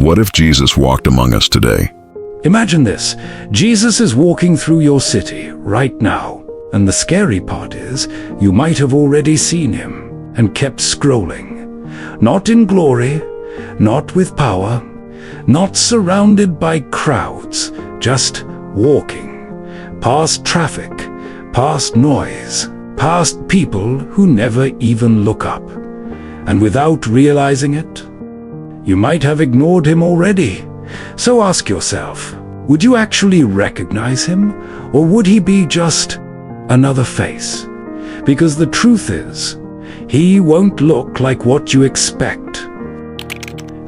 What if Jesus walked among us today? Imagine this. Jesus is walking through your city right now. And the scary part is, you might have already seen him and kept scrolling. Not in glory, not with power, not surrounded by crowds, just walking. Past traffic, past noise, past people who never even look up. And without realizing it, you might have ignored him already. So ask yourself, would you actually recognize him, or would he be just another face? Because the truth is, he won't look like what you expect.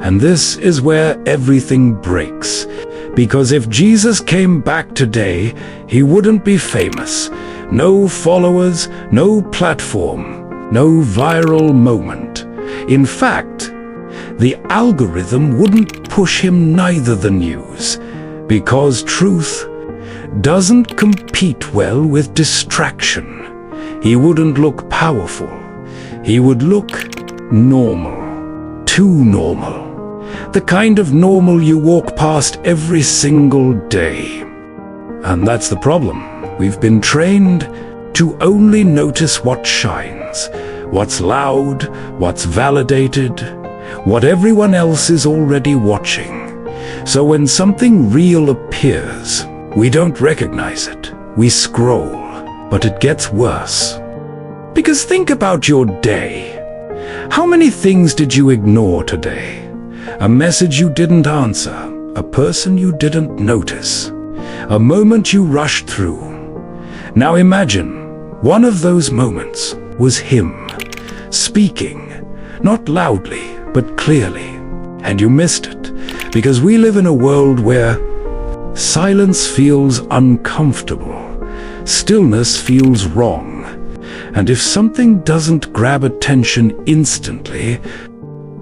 And this is where everything breaks. Because if Jesus came back today, he wouldn't be famous. No followers, no platform, no viral moment. In fact, the algorithm wouldn't push him neither the news, because truth doesn't compete well with distraction. He wouldn't look powerful. He would look normal. Too normal. The kind of normal you walk past every single day. And that's the problem. We've been trained to only notice what shines, what's loud, what's validated, what everyone else is already watching. So when something real appears, we don't recognize it. We scroll, but it gets worse. Because think about your day. How many things did you ignore today? A message you didn't answer, a person you didn't notice, a moment you rushed through. Now imagine one of those moments was him, speaking, not loudly, but clearly. And you missed it, because we live in a world where silence feels uncomfortable, stillness feels wrong, and if something doesn't grab attention instantly,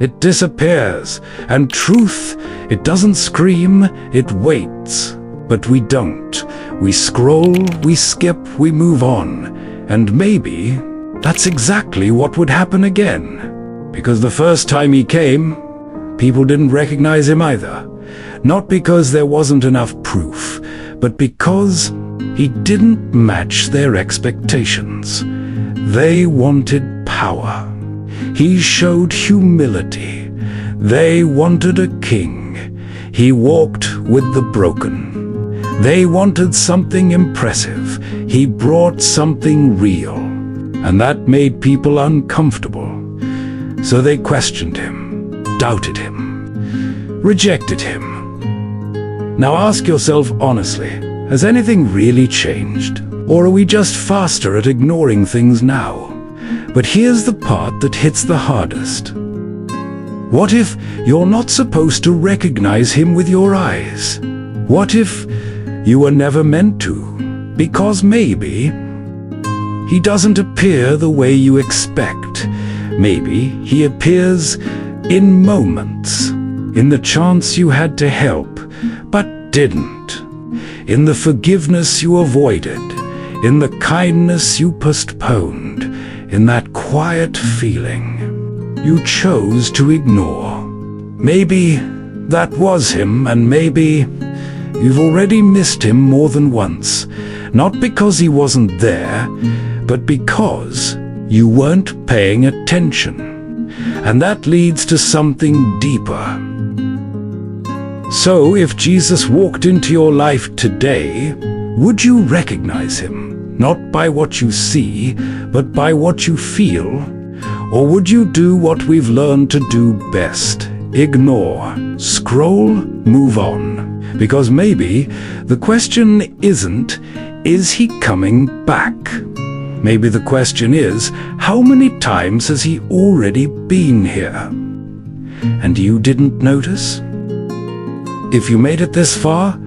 it disappears. And truth, it doesn't scream, it waits. But we don't. We scroll, we skip, we move on. And maybe that's exactly what would happen again. Because the first time he came, people didn't recognize him either. Not because there wasn't enough proof, but because he didn't match their expectations. They wanted power. He showed humility. They wanted a king. He walked with the broken. They wanted something impressive. He brought something real. And that made people uncomfortable. So they questioned him, doubted him, rejected him. Now ask yourself honestly, has anything really changed? Or are we just faster at ignoring things now? But here's the part that hits the hardest. What if you're not supposed to recognize him with your eyes? What if you were never meant to? Because maybe he doesn't appear the way you expect. Maybe he appears in moments, in the chance you had to help, but didn't, in the forgiveness you avoided, in the kindness you postponed, in that quiet feeling you chose to ignore. Maybe that was him, and maybe you've already missed him more than once, not because he wasn't there, but because you weren't paying attention. And that leads to something deeper. So if Jesus walked into your life today, would you recognize him? Not by what you see, but by what you feel? Or would you do what we've learned to do best? Ignore, scroll, move on. Because maybe the question isn't, is he coming back? Maybe the question is, how many times has he already been here? And you didn't notice? If you made it this far,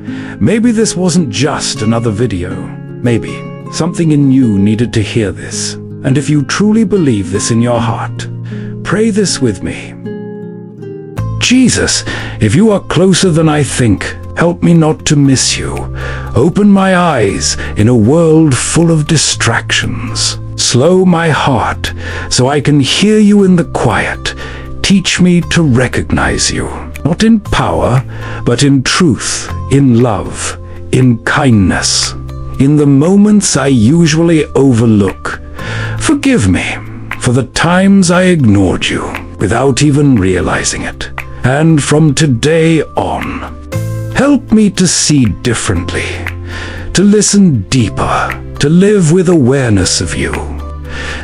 maybe this wasn't just another video. Maybe something in you needed to hear this. And if you truly believe this in your heart, pray this with me. Jesus, if you are closer than I think, help me not to miss you. Open my eyes in a world full of distractions. Slow my heart so I can hear you in the quiet. Teach me to recognize you, not in power, but in truth, in love, in kindness, in the moments I usually overlook. Forgive me for the times I ignored you without even realizing it. And from today on, help me to see differently, to listen deeper, to live with awareness of you.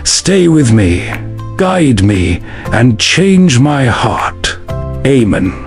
Stay with me, guide me, and change my heart. Amen.